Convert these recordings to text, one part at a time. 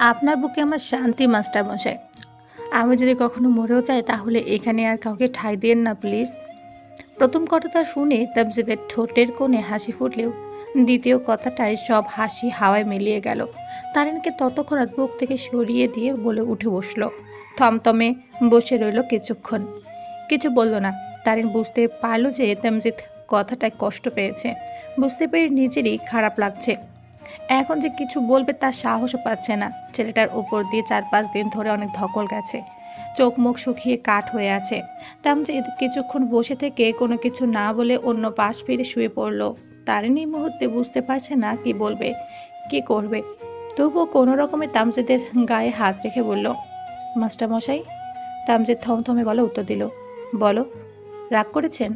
আপনার বুকে আমার শান্তি মাস্টার মশাই। আমি যদি কখনো মরেও যাই তাহলে এখানে আর কাউকে ঠাঁই দিয়েন না প্লিজ। প্রথম কথাটা শুনে তামজিদের ঠোঁটের কোণে হাসি ফুটলেও দ্বিতীয় কথাটায় সব হাসি হাওয়ায় মিলিয়ে গেল। তারিনকে তৎক্ষণাৎ বুক থেকে সরিয়ে দিয়ে বলে উঠে বসল। থমথমে বসে রইল কিছুক্ষণ, কিছু বলল না। তারিন বুঝতে পারল যে তামজিদ কথাটায় কষ্ট পেয়েছে। বুঝতে পেরে নিজেরই খারাপ লাগছে। এখন যে কিছু বলবে তার সাহসও পাচ্ছে না। ছেলেটার উপর দিয়ে 4-5 দিন ধরে অনেক ধকল গেছে। চোখ মুখ শুকিয়ে কাঠ হয়ে আছে। তামজিদ কিছুক্ষণ বসে থেকে কোনো কিছু না বলে অন্য পাশ ফিরে শুয়ে পড়ল। তারিন এই মুহূর্তে বুঝতে পারছে না কি বলবে, কি করবে। তবুও কোনো রকমে তামজিদের গায়ে হাত রেখে বলল, মাস্টারমশাই। তামজিদ থমথমে গলা উত্তর দিল, বলো। রাগ করেছেন?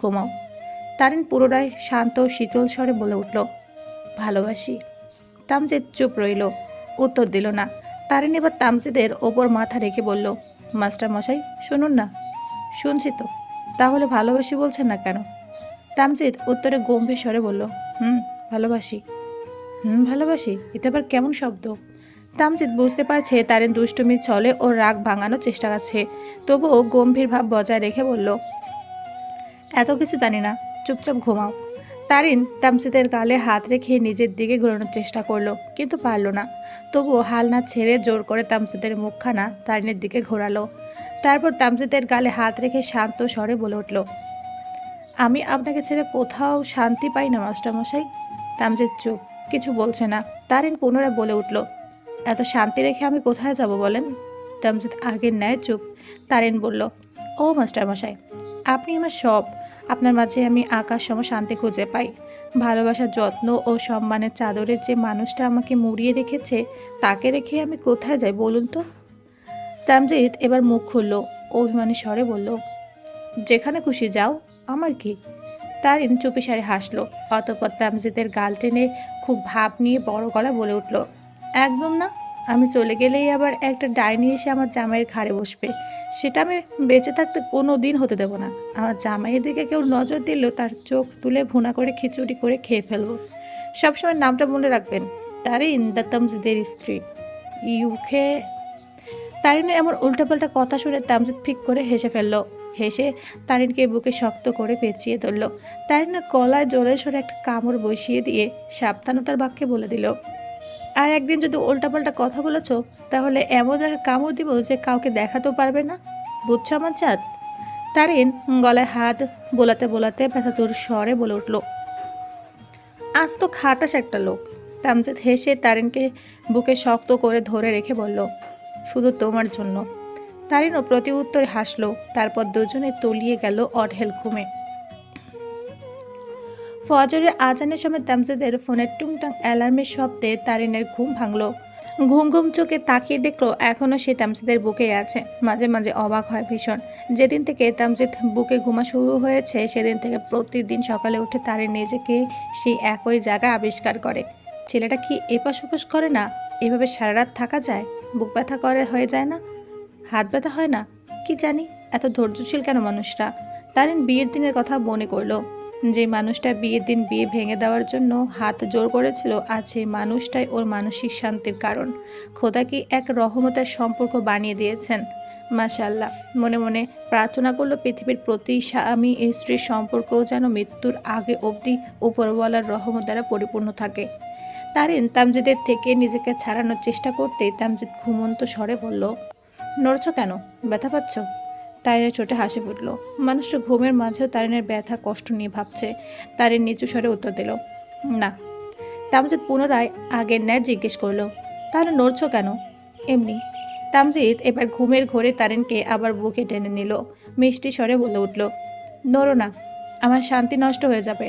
ঘুমাও। তারিন পুনরায় শান্ত ও শীতল স্বরে বলে উঠল, ভালোবাসি। তামজিদ চুপ রইল, উত্তর দিল না। তারিন এবার তামজিদের ওপর মাথা রেখে বলল, মাস্টার মশাই শুনুন না। শুনছি তো, তাহলে ভালোবাসি বলছেন না কেন? তামজিদ উত্তরে গম্ভীর স্বরে বলল, ভালোবাসি। ভালোবাসি, এটা আবার কেমন শব্দ? তামজিদ বুঝতে পারছে তারিন দুষ্টুমির ছলে ও রাগ ভাঙানোর চেষ্টা করছে। তবুও গম্ভীর ভাব বজায় রেখে বলল, এত কিছু জানি না, চুপচাপ ঘুমাও। তারিন তামজিদের গালে হাত রেখে নিজের দিকে ঘোরানোর চেষ্টা করলো, কিন্তু পারল না। তবুও হাল না ছেড়ে জোর করে তামজিদের মুখখানা তারিনের দিকে ঘোরালো। তারপর তামজিদের গালে হাত রেখে শান্ত স্বরে বলে উঠল, আমি আপনাকে ছেড়ে কোথাও শান্তি পাই না মাস্টারমশাই। তামজিদ চুপ, কিছু বলছে না। তারিন পুনরায় বলে উঠল, এত শান্তি রেখে আমি কোথায় যাব বলেন? তামজিদ আগের ন্যায় চুপ। তারিন বলল, ও মাস্টারমশাই, আপনি আমার সব। আপনার মাঝে আমি আকাশ সম শান্তি খুঁজে পাই। ভালোবাসার যত্ন ও সম্মানের চাদরে যে মানুষটা আমাকে মুড়িয়ে রেখেছে, তাকে রেখে আমি কোথায় যাই বলুন তো? তামজিদ এবার মুখ খুলল, অভিমানী স্বরে বলল, যেখানে খুশি যাও, আমার কি? তারিন চুপিসারে হাসলো। অতঃপর তামজিদের গাল টেনে খুব ভাব নিয়ে বড় গলা বলে উঠল, একদম না। আমি চলে গেলেই আবার একটা ডাইনি এসে আমার জামাইয়ের ঘাড়ে বসবে। সেটা আমি বেঁচে থাকতে কোনো দিন হতে দেব না। আমার জামাইয়ের দিকে কেউ নজর দিলেও তার চোখ তুলে ভুনা করে খিচুড়ি করে খেয়ে ফেলবো। সবসময় নামটা মনে রাখবেন, তারিন দ্য তামজিদের স্ত্রী। ইউকে। তারিনের এমন উল্টাপাল্টা কথা শুনে তামজিদ ফিক করে হেসে ফেলল। হেসে তারিনকে বুকে শক্ত করে পেঁচিয়ে ধরল। তারিনের গলায় জোরে সোরে একটা কামড় বসিয়ে দিয়ে সাবধানতার বাক্যে বলে দিল, আর একদিন যদি উল্টাপাল্টা কথা বলেছ, তাহলে এমন জায়গায় কামড় দিব যে কাউকে দেখাতেও পারবে না। বুঝছো আমার চাঁদ? তারিন গলায় হাত বোলাতে বোলাতে ব্যথাতুর স্বরে বলে উঠল, আজ তো খাটাস একটা লোক। তামজিদ হেসে তারিনকে বুকে শক্ত করে ধরে রেখে বলল, শুধু তোমার জন্য। তারিনও প্রতি উত্তরে হাসলো। তারপর দুজনে তলিয়ে গেল অঢেল ঘুমে। ফজরের আজানের সময় তামজিদের ফোনের টুংটাং অ্যালার্মের শব্দে তারিনের ঘুম ভাঙল। ঘুম ঘুম চোখে তাকিয়ে দেখলো এখনও সে তামজিদের বুকেই আছে। মাঝে মাঝে অবাক হয় ভীষণ। যেদিন থেকে তামজিদ বুকে ঘুমা শুরু হয়েছে সেদিন থেকে প্রতিদিন সকালে উঠে তারিন নিজেকে সেই একই জায়গায় আবিষ্কার করে। ছেলেটা কি এপাশ ওপাশ করে না? এভাবে সারা রাত থাকা যায়? বুক ব্যথা করে হয়ে যায় না? হাত ব্যথা হয় না? কি জানি এত ধৈর্যশীল কেন মানুষটা। তারিন বিয়ের দিনের কথা মনে করলো। যে মানুষটা বিয়ের দিন বিয়ে ভেঙে দেওয়ার জন্য হাত জোর করেছিল, আজ সেই মানুষটাই ওর মানসিক শান্তির কারণ। খোদা কি এক রহমতের সম্পর্ক বানিয়ে দিয়েছেন। মাশাআল্লাহ। মনে মনে প্রার্থনা করলো পৃথিবীর প্রতি স্বামী স্ত্রীর সম্পর্কও যেন মৃত্যুর আগে অবধি উপরওয়ালার রহমত দ্বারা পরিপূর্ণ থাকে। তারিন তামজিদের থেকে নিজেকে ছাড়ানোর চেষ্টা করতেই তামজিদ ঘুমন্ত স্বরে বলল, নড়ছ কেন? ব্যথা পাচ্ছ? তারিনের ছোটে হাসি ফুটল। মানুষটা ঘুমের মাঝেও তারিনের ব্যথা কষ্ট নিয়ে ভাবছে। তারিন নিচু স্বরে উত্তর দিল, না। তামজিদ পুনরায় আগের ন্যায় জিজ্ঞেস করলো, তাহলে নড়ছ কেন? এমনি। তামজিদ এবার ঘুমের ঘোরে তারিনকে আবার বুকে টেনে নিল। মিষ্টি স্বরে বলে উঠল, নড়ো না, আমার শান্তি নষ্ট হয়ে যাবে।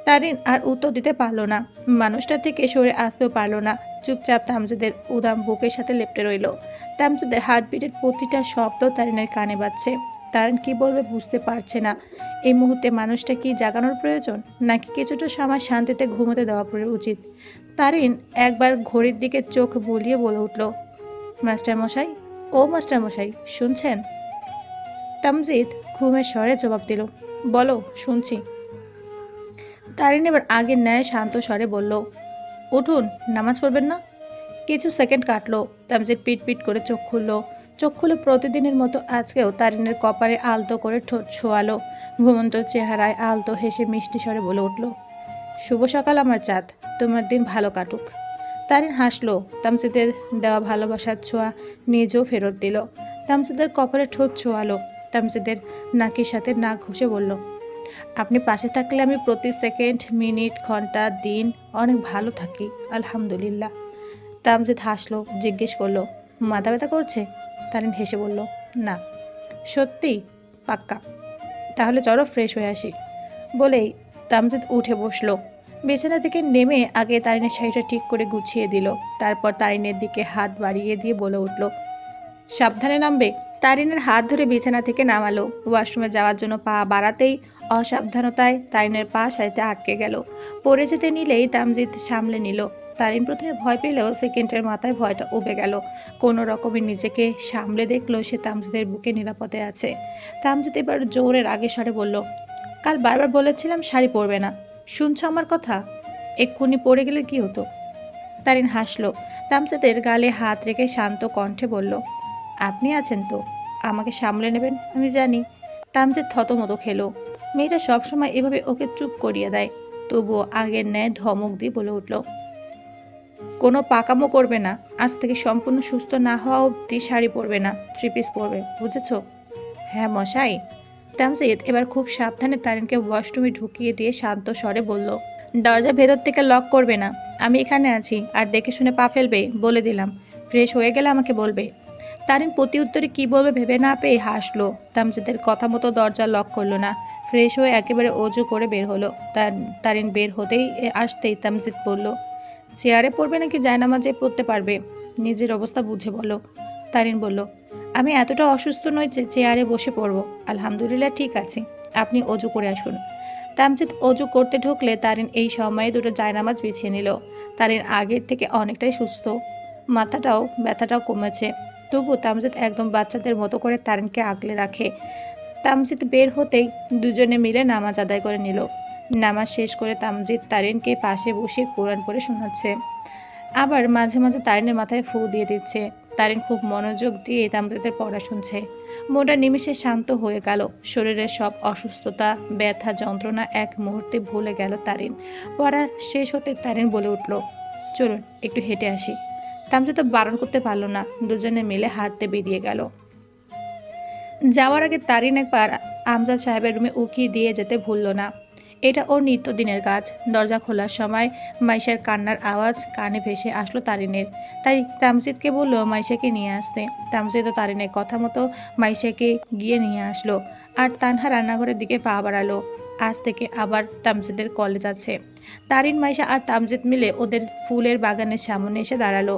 তারিন আর উত্তর দিতে পারল না। মানুষটা থেকে সরে আসতেও পারল না। চুপচাপ তামজিদের উদাম বুকের সাথে লেপ্টে রইল। তামজিদের হার্টবিটের প্রতিটা শব্দ তারিনের কানে বাজছে। তারিন কি বলবে বুঝতে পারছে না। এই মুহূর্তে মানুষটা কি জাগানোর প্রয়োজন, নাকি কিছুটা সময় শান্তিতে ঘুমোতে দেওয়া উচিত? তারিন একবার ঘড়ির দিকে চোখ বুলিয়ে বলে উঠল, মাস্টারমশাই, ও মাস্টারমশাই, শুনছেন? তামজিদ ঘুমের স্বরে জবাব দিল, বলো, শুনছি। তারিন এবার আগের ন্যায় শান্ত স্বরে বলল, উঠুন, নামাজ পড়বেন না? কিছু সেকেন্ড কাটলো। তামজিদ পিট পিট করে চোখ খুললো। চোখ খুলে প্রতিদিনের মতো আজকেও তারিনের কপালে আলতো করে ঠোঁট ছোঁয়ালো। ঘুমন্ত চেহারায় আলতো হেসে মিষ্টি স্বরে বলে উঠল, শুভ সকাল আমার চাঁদ, তোমার দিন ভালো কাটুক। তারিন হাসলো। তামজিদের দেওয়া ভালোবাসার ছোঁয়া নিজেও ফেরত দিল। তামজিদের কপালে ঠোঁট ছোঁয়ালো। তামজিদের নাকের সাথে নাক ঘষে বলল, আপনি পাশে থাকলে আমি প্রতি সেকেন্ড, মিনিট, ঘন্টা, দিন অনেক ভালো থাকি আলহামদুলিল্লাহ। তামজিদ হাসলো। জিজ্ঞেস করলো, মাথা ব্যথা করছে? তারিন হেসে বলল, না। সত্যি? পাক্কা? তাহলে চলো ফ্রেশ হয়ে আসি। বলেই তামজিদ উঠে বসলো। বিছানা থেকে নেমে আগে তারিনের শাড়িটা ঠিক করে গুছিয়ে দিল। তারপর তারিনের দিকে হাত বাড়িয়ে দিয়ে বলে উঠল, সাবধানে নামবে। তারিনের হাত ধরে বিছানা থেকে নামালো। ওয়াশরুমে যাওয়ার জন্য পা বাড়াতেই অসাবধানতায় তারিনের পা শাড়িতে আটকে গেল। পড়ে যেতে নিলেই তামজিদ সামলে নিল। তারিন প্রথমে ভয় পেলেও সেকেন্ডের মাথায় ভয়টা উবে গেল। কোনো রকমে নিজেকে সামলে দেখলো সে তামজিদের বুকে নিরাপদে আছে। তামজিদ এবার জোরে রাগে স্বরে বলল, কাল বারবার বলেছিলাম শাড়ি পরবে না, শুনছো আমার কথা? এক্ষুনি পড়ে গেলে কি হতো? তারিন হাসলো। তামজিদের গালে হাত রেখে শান্ত কণ্ঠে বলল, আপনি আছেন তো, আমাকে সামলে নেবেন আমি জানি। তামজিদ থতমত খেলো। মেয়েটা সবসময় এভাবে ওকে চুপ করিয়ে দেয়। তবুও আগের ন্যায় ধমক দিয়ে বলে উঠল, কোনো পাকামো করবে না, আজ থেকে সম্পূর্ণ সুস্থ না হওয়া অবধি শাড়ি পরবে না, থ্রি পিস পরবে, বুঝেছ? হ্যাঁ মশাই। তামজিদ এবার খুব সাবধানে তারিনকে ওয়াশরুমে ঢুকিয়ে দিয়ে শান্ত স্বরে বলল, দরজা ভেতর থেকে লক করবে না, আমি এখানে আছি, আর দেখে শুনে পা ফেলবে বলে দিলাম। ফ্রেশ হয়ে গেলে আমাকে বলবে। তারিন প্রতি উত্তরে কী বলবে ভেবে না পেয়ে হাসলো। তামজিদের কথা মতো দরজা লক করলো না। ফ্রেশ হয়ে একেবারে অজু করে বের হলো। তারিন বের হতেই আসতেই তামজিদ বলল, চেয়ারে পড়বে নাকি জায়নামাজে পড়তে পারবে, নিজের অবস্থা বুঝে বলো। তারিন বলল, আমি এতটা অসুস্থ নই যে চেয়ারে বসে পড়ব, আলহামদুলিল্লাহ ঠিক আছে, আপনি অজু করে আসুন। তামজিদ অজু করতে ঢুকলে তারিন এই সময়ে দুটো জায়নামাজ বিছিয়ে নিল। তারিন আগের থেকে অনেকটাই সুস্থ, ব্যথাটাও কমেছে। তবু তামজিদ একদম বাচ্চাদের মতো করে তারিনকে আগলে রাখে। তামজিদ বের হতেই দুজনে মিলে নামাজ আদায় করে নিল। নামাজ শেষ করে তামজিদ তারিনকে পাশে বসে কোরআন পড়ে শোনাচ্ছে। আবার মাঝে মাঝে তারিনের মাথায় ফু দিয়ে দিচ্ছে। তারিন খুব মনোযোগ দিয়ে তামজিদের পড়া শুনছে। মনটা নিমিষে শান্ত হয়ে গেল। শরীরের সব অসুস্থতা, ব্যথা, যন্ত্রণা এক মুহূর্তে ভুলে গেল তারিন। পড়া শেষ হতে তারিন বলে উঠল, চলুন একটু হেঁটে আসি। তামজিদ তো বারণ করতে পারল না। দুজনে মিলে হাঁটতে বেরিয়ে গেল। যাওয়ার আগে তারিন একবার আমজাদ সাহেবের রুমে উকি দিয়ে যেতে ভুলল না। এটা ওর নিত্যদিনের কাজ। দরজা খোলার সময় মাইশার কান্নার আওয়াজ কানে ভেসে আসলো তারিনের। তাই তামজিদকে বলল মাইশাকে নিয়ে আসতে। তামজিদও তারিনের কথা মতো মাইশাকে গিয়ে নিয়ে আসলো। আর তানহা রান্নাঘরের দিকে পা বাড়ালো। আজ থেকে আবার তামজিদের কলেজ আছে। তারিন, মাইশা আর তামজিদ মিলে ওদের ফুলের বাগানের সামনে এসে দাঁড়ালো।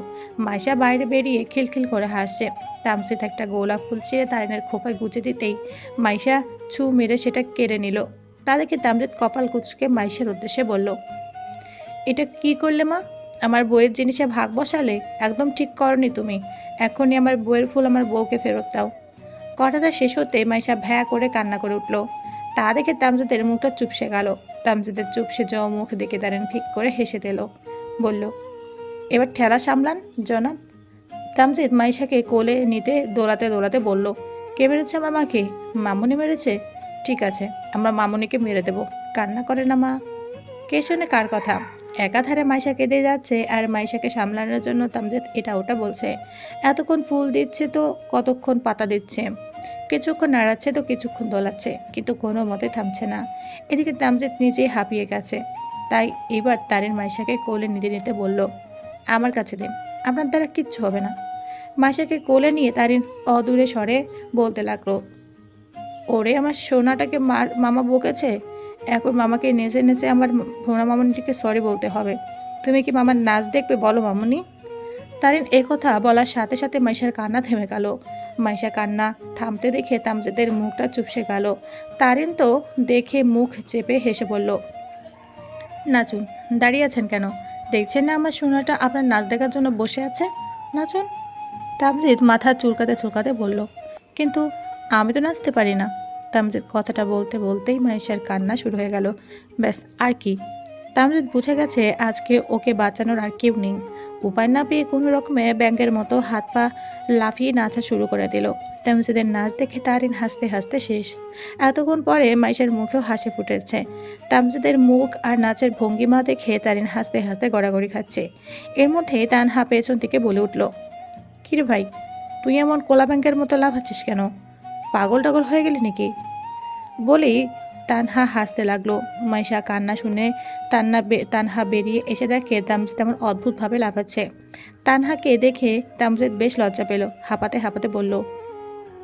মাইশা বাইরে বেরিয়ে খিলখিল করে হাসছে। তামজিদ একটা গোলাপ ফুল ছিঁড়ে তারিনের খোঁপায় গুঁজে দিতেই মাইশা ছু মেরে সেটা কেড়ে নিল। তাদেরকে তামজিদ কপাল কুঁচকে মাইশার উদ্দেশ্যে বলল, এটা কি করলে মা? আমার বইয়ের জিনিসে ভাগ বসালে? একদম ঠিক করনি তুমি। এখনই আমার বইয়ের ফুল আমার বউকে ফেরত দাও। কথাটা শেষ হতে মাইশা ভ্যা করে কান্না করে উঠল। তা দেখে তামজিদের মুখটা চুপসে গেল। তামজিদের চুপসে যাওয়া মুখ দেখে তারিন ফিক করে হেসে দিল। বলল, এবার ঠেলা সামলান জনাব। তামজিদ মাইশাকে কোলে নিতে দৌড়াতে দৌড়াতে বলল, কে মেরেছে আমার মাকে? মামুনি মেরেছে? ঠিক আছে, আমরা মামুনিকে মেরে দেব, কান্না করে না মা। কে শোনে কার কথা? একাধারে মাইশা কেঁদে যাচ্ছে আর মাইশাকে সামলানোর জন্য তামজিদ এটা ওটা বলছে। এতক্ষণ ফুল দিচ্ছে তো কতক্ষণ পাতা দিচ্ছে, কিছুক্ষণ নাড়াচ্ছে তো কিছুক্ষণ দোলাচ্ছে, কিন্তু কোনো মতে থামছে না। এদিকে তামজিদ নিজেই হাঁপিয়ে গেছে। তাই এবার তারিন মাইশাকে কোলে নিতে নিতে বলল, আমার কাছে দিন, আপনার দ্বারা কিচ্ছু হবে না। মাইশাকে কোলে নিয়ে তারিন অদূরে স্বরে বলতে লাগলো, ওরে আমার সোনাটাকে মামা বকেছে, এখন মামাকে নেচে নেচে আমার ভোনা মামুনিকে সরি বলতে হবে। তুমি কি মামার নাচ দেখবে বলো মামুনি? তারিন একথা বলার সাথে সাথে মাইশার কান্না থেমে গেল। মাইশা কান্না থামতে দেখে তামজিদের মুখটা চুপসে গেল। তারিন তো দেখে মুখ চেপে হেসে বলল, নাচুন, দাঁড়িয়ে আছেন কেন? দেখছেন না আমার সোনাটা আপনার নাচ দেখার জন্য বসে আছে, নাচুন। তামজিদ মাথা চুলকাতে চুলকাতে বলল, কিন্তু আমি তো নাচতে পারি না। তামজিদ কথাটা বলতে বলতেই মাইশার কান্না শুরু হয়ে গেল। ব্যাস আর কি? তামজিদ বুঝে গেছে আজকে ওকে বাঁচানোর আর কেউ নেই। উপায় না পেয়ে কোনো রকমে ব্যাঙের মতো হাত পা লাফিয়ে নাচা শুরু করে দিল। তামজিদের নাচ দেখে তারিন হাসতে হাসতে শেষ। এতক্ষণ পরে মাইশার মুখেও হাসি ফুটেছে। তামজিদের মুখ আর নাচের ভঙ্গিমা দেখে তারিন হাসতে হাসতে গড়াগড়ি খাচ্ছে। এর মধ্যে তানহা পেছন থেকে বলে উঠল, কিরে ভাই, তুই এমন কোলা ব্যাংকের মতো লাফাচ্ছিস কেন? পাগল টাগল হয়ে গেলি নাকি? বলেই তানহা হাসতে লাগলো। মাইশা কান্না শুনে তানহা বেরিয়ে এসে দেখে তামজিদ তেমন অদ্ভুতভাবে লাফাচ্ছে। তানহাকে দেখে তামজিদ বেশ লজ্জা পেল। হাঁপাতে হাঁপাতে বলল,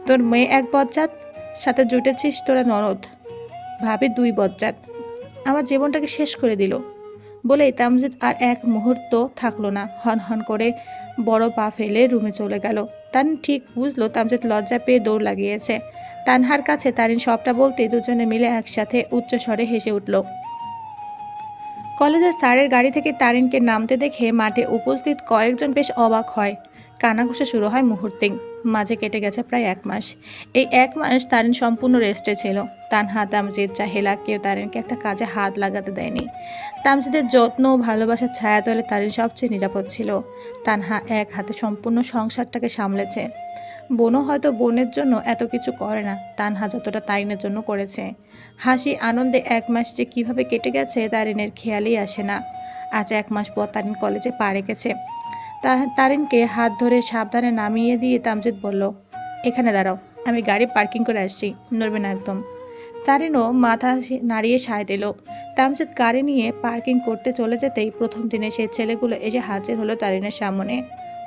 তোর মেয়ে এক বজ্জাত, সাথে জুটেছিস তোরা ননদ, ভাবি দুই বজ্জাত, আমার জীবনটাকে শেষ করে দিল। বলেই তামজিদ আর এক মুহূর্ত থাকলো না, হন হন করে বড় পা ফেলে রুমে চলে গেল। তারিন ঠিক বুঝলো তামজিদ লজ্জা পেয়ে দৌড় লাগিয়েছে। তানহার কাছে তারিন সবটা বলতেই দুজনে মিলে একসাথে উচ্চস্বরে হেসে উঠল। কলেজের স্যারের গাড়ি থেকে তারিনকে নামতে দেখে মাঠে উপস্থিত কয়েকজন বেশ অবাক হয়। কানাঘুষা শুরু হয় মুহূর্তেই। মাঝে কেটে গেছে প্রায় 1 মাস। এই 1 মাস তারিন সম্পূর্ণ রেস্টে ছিল। তানহা, তামজিদ, চাহেলা কেউ তারিনকে একটা কাজে হাত লাগাতে দেয়নি। তামজিদের যত্ন ও ভালোবাসার ছায়াতলে তারিন সবচেয়ে নিরাপদ ছিল। তানহা এক হাতে সম্পূর্ণ সংসারটাকে সামলেছে। বোনও হয়তো বোনের জন্য এত কিছু করে না, তানহা যতটা তারিনের জন্য করেছে। হাসি আনন্দে 1 মাস যে কীভাবে কেটে গেছে তারিনের খেয়ালই আসে না। আজ 1 মাস পর তারিন কলেজে পা রেখেছে। তারিনকে হাত ধরে সাবধানে নামিয়ে দিয়ে তামজিদ বলল, এখানে দাঁড়াও, আমি গাড়ি পার্কিং করে আসছি, নড়বে না একদম। তারিনও মাথা নাড়িয়ে সায় দিল। তামজিদ গাড়ি নিয়ে পার্কিং করতে চলে যেতেই প্রথম দিনে সেই ছেলেগুলো এসে হাজির হলো তারিনের সামনে।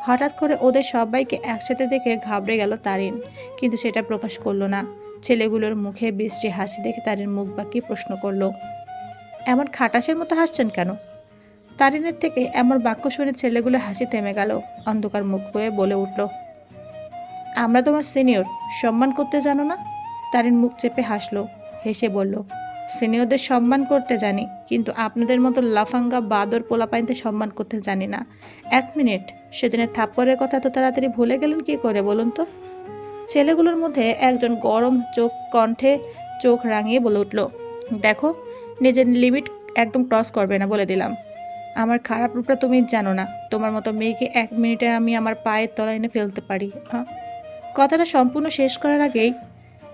হঠাৎ করে ওদের সবাইকে একসাথে দেখে ঘাবড়ে গেল তারিন, কিন্তু সেটা প্রকাশ করলো না। ছেলেগুলোর মুখে বিশ্রী হাসি দেখে তারিন মুখ বাঁকিয়ে প্রশ্ন করলো, এমন খাটাসের মতো হাসছেন কেন? তারিনের থেকে এমন বাক্য শুনে ছেলেগুলো হাসি থেমে গেল। অন্ধকার মুখ হয়ে বলে উঠল, আমরা তোমার সিনিয়র, সম্মান করতে জানো না? তারিন মুখ চেপে হাসলো, হেসে বলল, সিনিয়রদের সম্মান করতে জানি, কিন্তু আপনাদের মতো লাফাঙ্গা বাদর পোলাপাইনতে সম্মান করতে জানি না। 1 মিনিট, সেদিনের থাপ্পড়ের কথা তো তাড়াতাড়ি ভুলে গেলেন কি করে বলুন তো? ছেলেগুলোর মধ্যে একজন গরম কণ্ঠে চোখ রাঙিয়ে বলে উঠল, দেখো, নিজের লিমিট একদম ক্রস করবে না বলে দিলাম। আমার খারাপ রূপটা তুমি জানো না। তোমার মতো মেয়েকে 1 মিনিটে আমি আমার পায়ের তলায় এনে ফেলতে পারি। কথাটা সম্পূর্ণ শেষ করার আগেই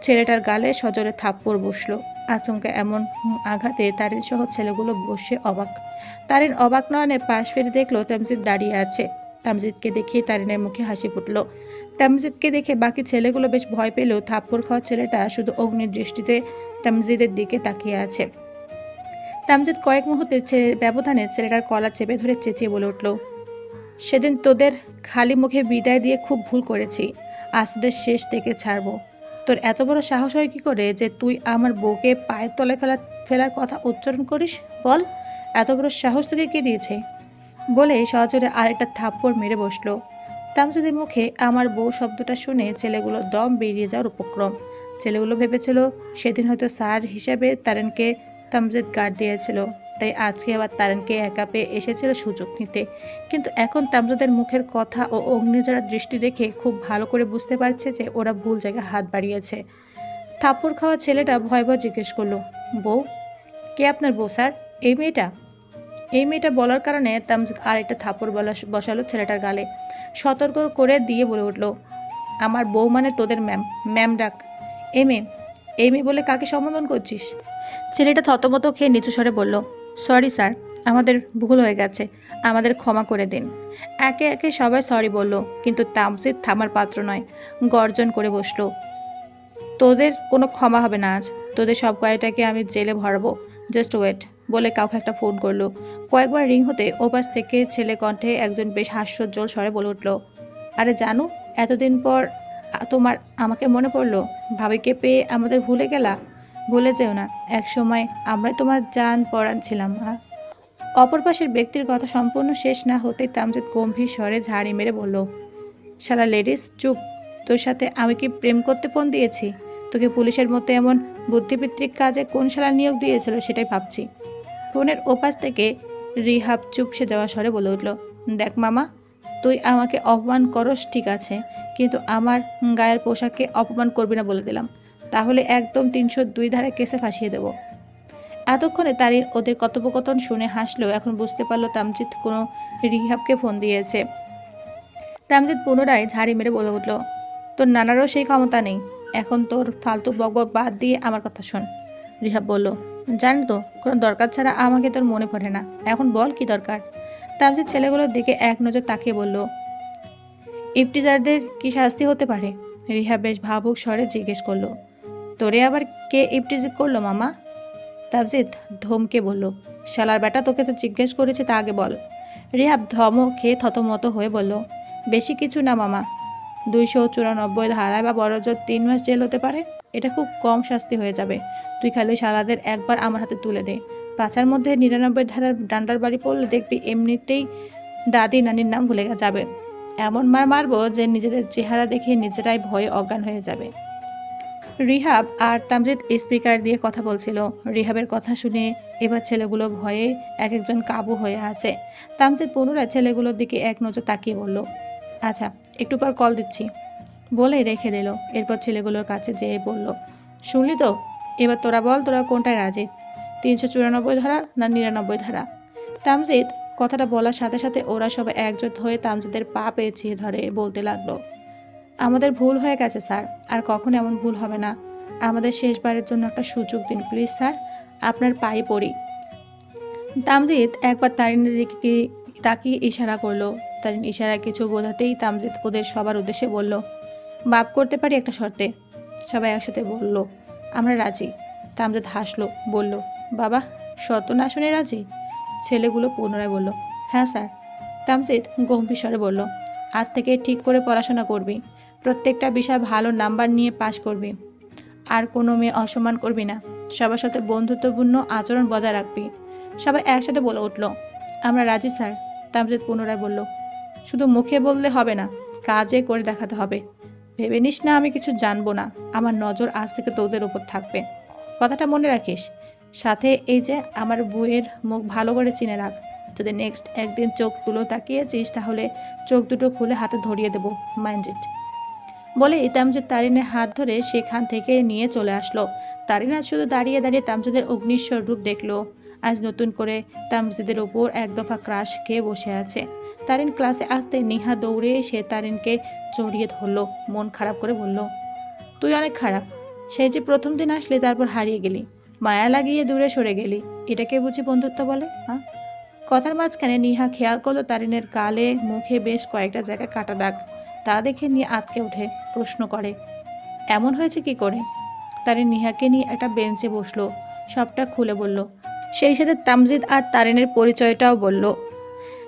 ছেলেটার গালে সজোরে থাপ্পড় বসলো। আচমকা এমন আঘাতে তারিন সহ ছেলেগুলো বসে অবাক। তারিন অবাক নয়নে পাশ ফিরে দেখলো তামজিদ দাঁড়িয়ে আছে। তামজিদকে দেখে তারিনের মুখে হাসি ফুটলো। তামজিদকে দেখে বাকি ছেলেগুলো বেশ ভয় পেলেও থাপ্পড় খাওয়া ছেলেটা শুধু অগ্নির দৃষ্টিতে তামজিদের দিকে তাকিয়ে আছে। তামজিদ কয়েক মুহূর্তে ব্যবধানে ছেলেটার কলা চেপে ধরে চেঁচিয়ে বলে উঠল, সেদিন তোদের খালি মুখে বিদায় দিয়ে খুব ভুল করেছি, আজ তোদের শেষ থেকে ছাড়বো। তোর এত বড় সাহস হয় কি করে যে তুই আমার বউকে পায়ের তলায় ফেলার কথা উচ্চারণ করিস? বল, এত বড় সাহস তোকে কে দিয়েছে? বলে সজোরে আরেকটা থাপ্পড় মেরে বসলো। তামজিদের মুখে আমার বউ শব্দটা শুনে ছেলেগুলো দম বেরিয়ে যাওয়ার উপক্রম। ছেলেগুলো ভেবেছিল সেদিন হয়তো স্যার হিসেবে তারিনকে তামজিদ গার্ড দিয়েছিল, তাই আজকে আবার তারিনকে একা পেয়ে এসেছিল সুযোগ নিতে। কিন্তু এখন তামজিদের মুখের কথা ও অগ্নিঝরা দৃষ্টি দেখে খুব ভালো করে বুঝতে পারছে যে ওরা ভুল জায়গায় হাত বাড়িয়েছে। থাপ্পড় খাওয়া ছেলেটা ভয় ভয় জিজ্ঞেস করলো, বউ? কে আপনার বউ স্যার? এই মেয়েটা? এই মেয়েটা বলার কারণে তামজিদ আরেকটা থাপ্পড় বসালো ছেলেটার গালে। সতর্ক করে দিয়ে বলে উঠল, আমার বউ মানে তোদের ম্যাম, ম্যাম ডাক। এই মেয়ে বলে কাকে সম্বোধন করছিস? ছেলেটা থতমত খেয়ে নিচু স্বরে বলল, সরি স্যার, আমাদের ভুল হয়ে গেছে, আমাদের ক্ষমা করে দিন। একে একে সবাই সরি বলল, কিন্তু তামজিদ থামার পাত্র নয়। গর্জন করে বসলো, তোদের কোনো ক্ষমা হবে না আজ, তোদের সব কয়টাকে আমি জেলে ভরাবো, জাস্ট ওয়েট। বলে কাউকে একটা ফোন করলো। কয়েকবার রিং হতে ওপাশ থেকে ছেলে কণ্ঠে একজন বেশ হাস্যোজ্জ্বল স্বরে বলে উঠল, আরে জানু, এতদিন পর তোমার আমাকে মনে পড়লো? ভাবিকে পেয়ে আমাদের ভুলে গেলা? ভুলে যেও না, এক সময় আমরাই তোমার জান পরাণ ছিলাম। অপর পাশের ব্যক্তির কথা সম্পূর্ণ শেষ না হতেই তামজিদ গম্ভীর স্বরে ঝাড়ি মেরে বলল, শালা লেডিস চুপ, তোর সাথে আমি কি প্রেম করতে ফোন দিয়েছি? তোকে পুলিশের মতো এমন বুদ্ধিবৃত্তিক কাজে কোন শালা নিয়োগ দিয়েছিল সেটাই ভাবছি। ফোনের ওপাশ থেকে রিহাব চুপসে যাওয়া স্বরে বলে উঠল, দেখ মামা, তুই আমাকে অপমান করস ঠিক আছে, কিন্তু আমার গায়ের পোশাককে অপমান করবি না বলে দিলাম, তাহলে একদম 302 ধারা কেসে ফাঁসিয়ে দেব। এতক্ষণে তারিন ওদের কথোপকথন শুনে হাসলেও এখন বুঝতে পারলো তামজিৎ কোনো রিহাবকে ফোন দিয়েছে। তামজিৎ পুনরায় ঝাড়ি মেরে বলে উঠল, তোর নানারও সেই ক্ষমতা নেই। এখন তোর ফালতু বকবক বাদ দিয়ে আমার কথা শোন। রিহাব বলল, জানি তো, কোনো দরকার ছাড়া আমাকে তোর মনে পড়ে না। এখন বল কি দরকার। তামজিৎ ছেলেগুলোর দিকে এক নজর তাকিয়ে বলল, ইফটিজারদের কি শাস্তি হতে পারে? রিহাব বেশ ভাবুক স্বরে জিজ্ঞেস করলো, তোরে আবার কে ইফটিজ করলো মামা? তামজিৎ ধমকে বলল, শালার বেটা, তোকে তো জিজ্ঞেস করেছে, তা আগে বল। রিহাব ধমক খেয়ে থতমত হয়ে বলল, বেশি কিছু না মামা, 294 ধারায় বা বড়জোর 3 মাস জেল হতে পারে। এটা খুব কম শাস্তি হয়ে যাবে। তুই খালি শালাদের একবার আমার হাতে তুলে দে। পাছার মধ্যে 99 ধারার ডান্ডার বাড়ি পড়লে দেখবি এমনিতেই দাদি নানির নাম ভুলে যাবে। এমন মার মারবো যে নিজেদের চেহারা দেখে নিজেরাই ভয়ে অজ্ঞান হয়ে যাবে। রিহাব আর তামজিৎ স্পিকার দিয়ে কথা বলছিল। রিহাবের কথা শুনে এবার ছেলেগুলো ভয়ে এক একজন কাবু হয়ে আছে। তামজিৎ পুনরায় ছেলেগুলোর দিকে এক নজর তাকিয়ে বলল, আচ্ছা, একটু পর কল দিচ্ছি, বলে রেখে দিল। এরপর ছেলেগুলোর কাছে যেয়ে বলল, শুনলি তো, এবার তোরা বল, তোরা কোনটায় রাজি? 394 ধারা না 99 ধারা? তামজিৎ কথাটা বলার সাথে সাথে ওরা সবাই একজোট হয়ে তামজিদের পা পেঁচিয়ে ধরে বলতে লাগলো, আমাদের ভুল হয়ে গেছে স্যার, আর কখনো এমন ভুল হবে না। আমাদের শেষবারের জন্য একটা সুযোগ দিন প্লিজ স্যার, আপনার পায়ে পড়ি। তামজিৎ একবার তারিনের দিকে তাকিয়ে ইশারা করলো। তারিন ইশারায় কিছু বোঝাতেই তামজিৎ ওদের সবার উদ্দেশ্যে বলল, মাপ করতে পারি একটা শর্তে। সবাই একসাথে বলল, আমরা রাজি। তামজিৎ হাসলো, বলল, বাবা, শর্ত না শুনে রাজি? ছেলেগুলো পুনরায় বলল, হ্যাঁ স্যার। তামজিৎ গম্ভীর স্বরে বলল, আজ থেকে ঠিক করে পড়াশোনা করবি, প্রত্যেকটা বিষয় ভালো নাম্বার নিয়ে পাশ করবি, আর কোনো মেয়ে অসম্মান করবি না, সবার সাথে বন্ধুত্বপূর্ণ আচরণ বজায় রাখবি। সবাই একসাথে বলে উঠল, আমরা রাজি স্যার। তামজিৎ পুনরায় বলল, শুধু মুখে বললে হবে না, কাজে করে দেখাতে হবে। ভেবে নিস না আমি কিছু জানবো না, আমার নজর আজ থেকে তোদের উপর থাকবে, কথাটা মনে রাখিস। সাথে এই যে আমার বউয়ের মুখ ভালো করে চিনে রাখ, যদি নেক্সট একদিন চোখ তুলো তাকিয়েছিস তাহলে চোখ দুটো খুলে হাতে ধরিয়ে দেবো, মাইন্ড ইট। বলে তামজিৎ তারিনের হাত ধরে সেখান থেকে নিয়ে চলে আসলো। তারিন আজ শুধু দাঁড়িয়ে দাঁড়িয়ে তামজিদের অগ্নিশ্বর রূপ দেখলো। আজ নতুন করে তামজিদের ওপর এক দফা ক্রাশ খেয়ে বসে আছে। তারিন ক্লাসে আসতে নিহা দৌড়ে এসে তারিনকে জড়িয়ে ধরলো, মন খারাপ করে বলল, তুই অনেক খারাপ, সেই যে প্রথম দিন আসলি তারপর হারিয়ে গেলি, মায়া লাগিয়ে দূরে সরে গেলি, এটাকে বুঝি বন্ধুত্ব বলে? হ্যাঁ। কথার মাঝখানে নিহা খেয়াল করলো তারিনের গালে মুখে বেশ কয়েকটা জায়গায় কাটা দাগ। তা দেখে নিয়ে আতকে উঠে প্রশ্ন করে, এমন হয়েছে কি করে? তারিন নিহাকে নিয়ে একটা বেঞ্চে বসলো, সবটা খুলে বলল, সেই সাথে তামজিদ আর তারিনের পরিচয়টাও বলল।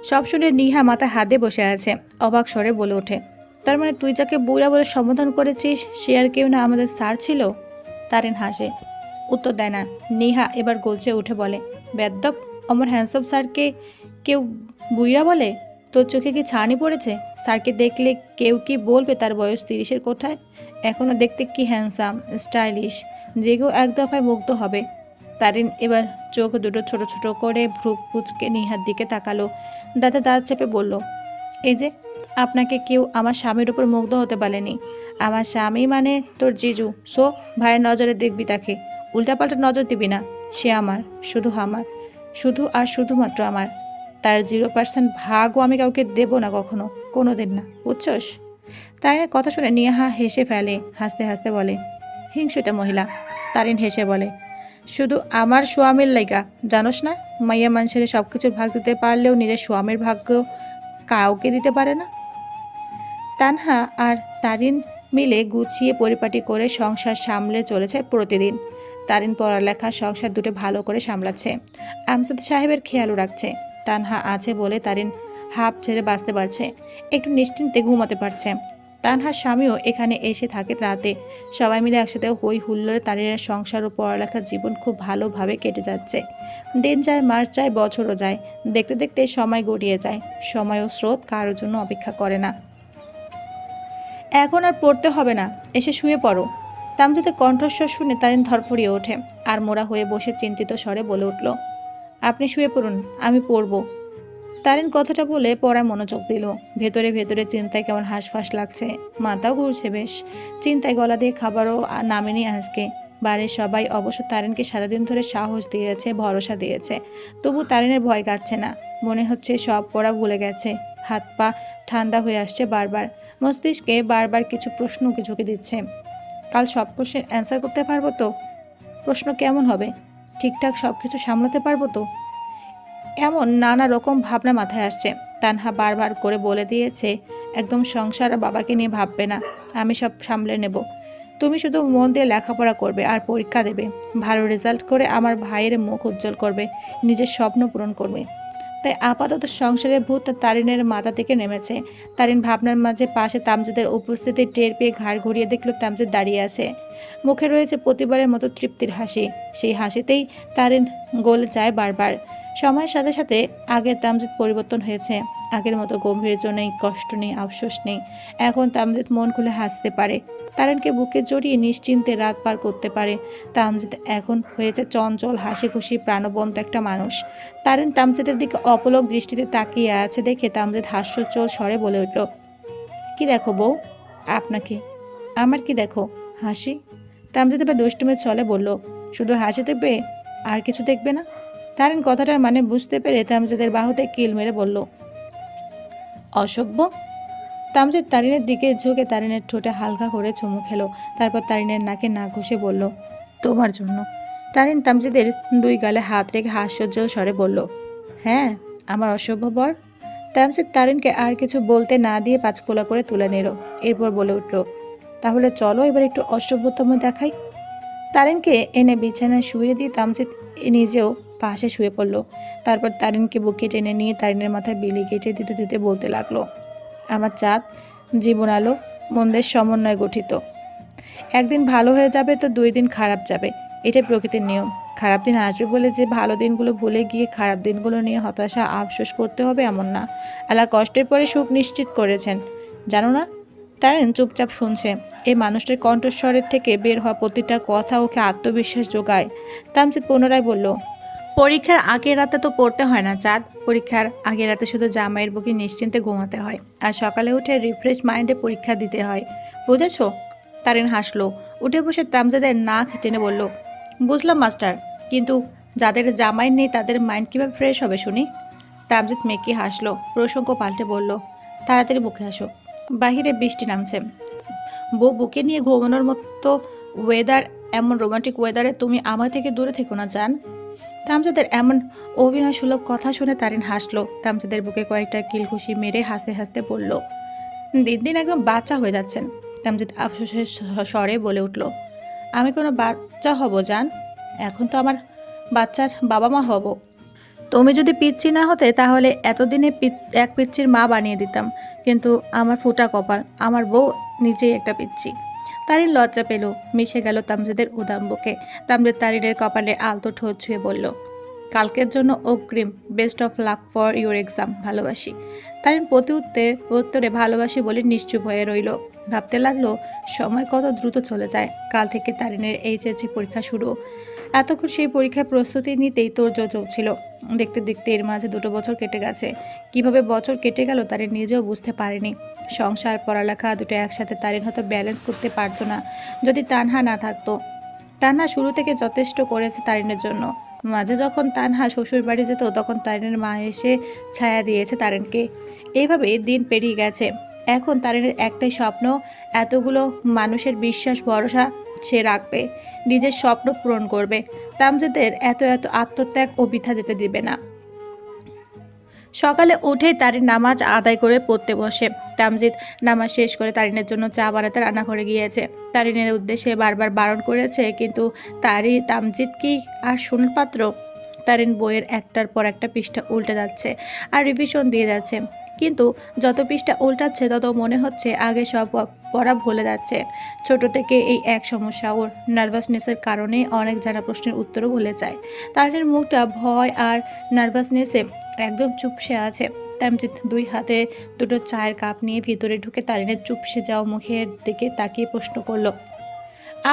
সব শুনে নিহা মাথা হাত দিয়ে বসে আছে, অবাক স্বরে বলে ওঠে, তার মানে তুই যাকে বুড়া বলে সম্বোধন করেছিস সে আর কেউ না, আমাদের স্যার ছিল? তারিন হাসে, উত্তর দেয় না। নিহা এবার গলচে উঠে বলে, বেদ্যপ, আমার হ্যান্ডসাম স্যারকে কেউ বুইরা বলে? তোর চোখে কি ছানি পড়েছে? স্যারকে দেখলে কেউ কি বলবে তার বয়স 30-এর কোঠায়? এখনও দেখতে কি হ্যান্ডসাম, স্টাইলিশ, যে কেউ এক দফায় মুগ্ধ হবে। তারিন এবার চোখ দুটো ছোট ছোট করে ভ্রু কুচকে নিহার দিকে তাকালো, দাঁতে দাঁত চেপে বলল, এই যে, আপনাকে কেউ আমার স্বামীর উপর মুগ্ধ হতে পারেনি। আমার স্বামী মানে তোর জিজু, সো ভাইয়ের নজরে দেখবি তাকে, উল্টাপাল্টা নজর দিবি না। সে আমার, শুধু আমার, শুধু আর শুধুমাত্র আমার। তার 0% ভাগও আমি কাউকে দেব না কখনো, কোনো দিন না, বুঝছস? তারিনের কথা শুনে নিহা হেসে ফেলে, হাসতে হাসতে বলে, হিংসুটা মহিলা। তারিন হেসে বলে, শুধু আমার স্বামীর লাইগা, জানোস না, মাইয়া মানুষের সব কিছুর ভাগ দিতে পারলেও নিজের স্বামীর ভাগ্য কাউকে দিতে পারে না। তানহা আর তারিন মিলে গুছিয়ে পরিপাটি করে সংসার সামলে চলেছে প্রতিদিন। তারিন পড়ালেখা সংসার দুটো ভালো করে সামলাচ্ছে, আমজাদ সাহেবের খেয়ালও রাখছে। তানহা আছে বলে তারিন হাঁপ ছেড়ে বাঁচতে পারছে, একটু নিশ্চিন্তে ঘুমাতে পারছে। তানহার স্বামীও এখানে এসে থাকে রাতে, সবাই মিলে একসাথে হই হুল্লোড়ে তারিনের সংসার ও পড়ালেখার জীবন খুব ভালোভাবে কেটে যাচ্ছে। দিন যায়, মাস যায়, বছরও যায়, দেখতে দেখতে সময় গড়িয়ে যায়। সময় ও স্রোত কারোর জন্য অপেক্ষা করে না। এখন আর পড়তে হবে না, এসে শুয়ে পড়ো। তামজিদের কণ্ঠস্বর শুনে তারিন ধরফড়িয়ে ওঠে, আর মোড়া হয়ে বসে চিন্তিত স্বরে বলে উঠল, আপনি শুয়ে পড়ুন, আমি পড়ব। তারিন কথাটা বলে পড়ায় মনোযোগ দিল। ভেতরে ভেতরে চিন্তায় কেমন হাঁসফাঁস লাগছে, মাথাও ঘুরছে বেশ। চিন্তায় গলা দিয়ে খাবারও নামেনি আজকে। বাড়ির সবাই অবশ্য তারিনকে সারাদিন ধরে সাহস দিয়েছে, ভরসা দিয়েছে। তবু তারিনের ভয় কাটছে না। মনে হচ্ছে সব পড়া ভুলে গেছে। হাত পা ঠান্ডা হয়ে আসছে বারবার। মস্তিষ্কে বারবার কিছু প্রশ্ন ঝুঁকে দিচ্ছে। কাল সব প্রশ্নের অ্যান্সার করতে পারবো তো? প্রশ্ন কেমন হবে? ঠিকঠাক সব কিছু সামলাতে পারবো তো? এমন নানা রকম ভাবনা মাথায় আসছে। তানহা বারবার করে বলে দিয়েছে, একদম সংসার আর বাবাকে নিয়ে ভাববে না, আমি সব সামলে নেব। তুমি শুধু মন দিয়ে লেখাপড়া করবে আর পরীক্ষা দেবে, ভালো রেজাল্ট করে আমার ভাইয়ের মুখ উজ্জ্বল করবে, নিজের স্বপ্ন পূরণ করবে। তাই আপাতত সংসারের ভূতটা তারিনের মাথা থেকে নেমেছে। তারিন ভাবনার মাঝে পাশে তামজিদের উপস্থিতি টের পেয়ে ঘাড় ঘুরিয়ে দেখল তামজিদ দাঁড়িয়ে আছে। মুখে রয়েছে প্রতিবারের মতো তৃপ্তির হাসি। সেই হাসিতেই তারিন গলে যায় বারবার। সময়ের সাথে সাথে আগের তামজিদ পরিবর্তন হয়েছে। আগের মতো গম্ভীর্য নেই, কষ্ট নেই, আফসোস নেই। এখন তামজিদ মন খুলে হাসতে পারে, তারিনকে বুকে জড়িয়ে নিশ্চিন্তে রাত পার করতে পারে। তামজিদ এখন হয়েছে চঞ্চল, হাসি খুশি, প্রাণবন্ত একটা মানুষ। তারিন তামজিদের দিকে অপলক দৃষ্টিতে তাকিয়ে আছে দেখে তামজিদ হাস্যোজ্জ্বল স্বরে বলে উঠল, কি দেখো বউ? আপনাকে। আমার কি দেখো? হাসি। তামজিদ এবার দুষ্টুমির ছলে বলল, শুধু হাসি দেখবে, আর কিছু দেখবে না? তারিন কথাটার মানে বুঝতে পেরে তামজিদের বাহুতে কিল মেরে বলল, অসভ্য। তামজিদ তারিনের দিকে ঝুঁকে তারিনের ঠোঁটে হালকা করে চুমু খেলো। তারপর তারিনের নাকে নাক ঘষে বলল, তোমার জন্য। তারিন তামজিদের দুই গালে হাত রেখে হাস্যোজ্জ্বল স্বরে বলল, হ্যাঁ, আমার অসভ্য বর। তামজিদ তারিনকে আর কিছু বলতে না দিয়ে পাঁচকোলা করে তুলে নিল। এরপর বলে উঠল, তাহলে চলো এবার একটু অসভ্যতম দেখাই। তারিনকে এনে বিছানায় শুয়ে দিয়ে তামজিদ নিজেও পাশে শুয়ে পড়ল। তারপর তারিনকে বুকে টেনে নিয়ে তারিনের মাথায় বিলি কেটে দিতে দিতে বলতে লাগলো, আমার চাঁদ, জীবন আলো, মন্দের সমন্বয় গঠিত। একদিন ভালো হয়ে যাবে তো 2 দিন খারাপ যাবে, এটা প্রকৃতির নিয়ম। খারাপ দিন আসবে বলে যে ভালো দিনগুলো ভুলে গিয়ে খারাপ দিনগুলো নিয়ে হতাশা আফসোস করতে হবে এমন না। আল্লাহ কষ্টের পরে সুখ নিশ্চিত করেছেন, জানো না? তারিন চুপচাপ শুনছে। এই মানুষটার কণ্ঠস্বরের থেকে বের হওয়া প্রতিটা কথা ওকে আত্মবিশ্বাস যোগায়। তামজিদ পুনরায় বলল, পরীক্ষার আগের রাতে তো পড়তে হয় না চাঁদ, পরীক্ষার আগের রাতে শুধু জামাইয়ের বুকে নিশ্চিন্তে ঘুমাতে হয়, আর সকালে উঠে রিফ্রেশ মাইন্ডে পরীক্ষা দিতে হয়, বুঝেছো? তারিন হাসলো। উঠে বসে তামজিদের নাক টেনে বলল, বুঝলাম মাস্টার, কিন্তু যাদের জামাই নেই তাদের মাইন্ড কীভাবে ফ্রেশ হবে শুনি? তামজিদ মেকি হাসলো। প্রসঙ্গ পাল্টে বলল, তাড়াতাড়ি বুকে আসো, বাহিরে বৃষ্টি নামছে। বউ বুকে নিয়ে ঘুমানোর মতো ওয়েদার, এমন রোমান্টিক ওয়েদারে তুমি আমার থেকে দূরে থেকো না জান। তামজিদের এমন অভিনয় সুলভ কথা শুনে তারিন হাসলো। তামজিদের বুকে কয়েকটা কিলঘুষি মেরে হাসতে হাসতে বলল, দিন দিন একদম বাচ্চা হয়ে যাচ্ছেন। তামজিদ আফসোসের স্বরে বলে উঠল, আমি কোনো বাচ্চা হব জান? এখন তো আমার বাচ্চার বাবা মা হব। তুমি যদি পিচ্চি না হতে তাহলে এতদিনে এক পিচ্চির মা বানিয়ে দিতাম, কিন্তু আমার ফুটা কপাল, আমার বউ নিজেই একটা পিচ্চি। তারিন লজ্জা পেল, মিশে গেল তামজিদের উদাম বুকে। তামজিদ তারিনের কপালে আলতো ঠোঁট ছুঁয়ে বলল, কালকের জন্য অগ্রিম best of luck for your exam, ভালোবাসি। তারিন উত্তরে ভালোবাসি বলে নিশ্চুপ হয়ে রইল। ভাবতে লাগলো, সময় কত দ্রুত চলে যায়। কাল থেকে তারিনের এইচএসসি পরীক্ষা শুরু। এতক্ষণ সেই পরীক্ষার প্রস্তুতি নিতেই তোড়জোড় চলছিল। দেখতে দেখতে এর মাঝে 2 বছর কেটে গেছে। কিভাবে বছর কেটে গেল তারিন নিজেও বুঝতে পারেনি। সংসার, পড়ালেখা দুটো একসাথে তারিন হয়তো ব্যালেন্স করতে পারতো না যদি তানহা না থাকতো। তানহা শুরু থেকে যথেষ্ট করেছে তারিনের জন্য। মাঝে যখন তানহা শ্বশুর বাড়ি যেত তখন তারিনের মা এসে ছায়া দিয়েছে তারিনকে। এইভাবে দিন পেরিয়ে গেছে। এখন তারিনের একটাই স্বপ্ন, এতগুলো মানুষের বিশ্বাস ভরসা সে রাখবে, নিজের স্বপ্ন পূরণ করবে। তামজিদের এত এত আত্মত্যাগ ও বৃথা যেতে দিবে না। সকালে উঠেই তারিন নামাজ আদায় করে পড়তে বসে। তামজিদ নামাজ শেষ করে তারিনের জন্য চা বানাতে রান্নাঘরে গিয়েছে। তারিনের উদ্দেশ্যে বারবার বারণ করেছে, কিন্তু তামজিদ কি আর শোনার পাত্র? তারিন বইয়ের একটার পর একটা পৃষ্ঠা উল্টে যাচ্ছে আর রিভিশন দিয়ে যাচ্ছে, কিন্তু যত পৃষ্ঠা উল্টাচ্ছে তত মনে হচ্ছে আগে সব পড়া ভুলে যাচ্ছে। ছোট থেকে এই এক সমস্যা, ওর নার্ভাসনেসের কারণে অনেক জানা প্রশ্নের উত্তরও ভুলে যায়। তারিনের মুখটা ভয় আর নার্ভাসনেসে একদম চুপসে আছে। তামজিদ 2 হাতে 2টো চায়ের কাপ নিয়ে ভিতরে ঢুকে তারিনের চুপসে যাওয়া মুখের দিকে তাকিয়ে প্রশ্ন করলো,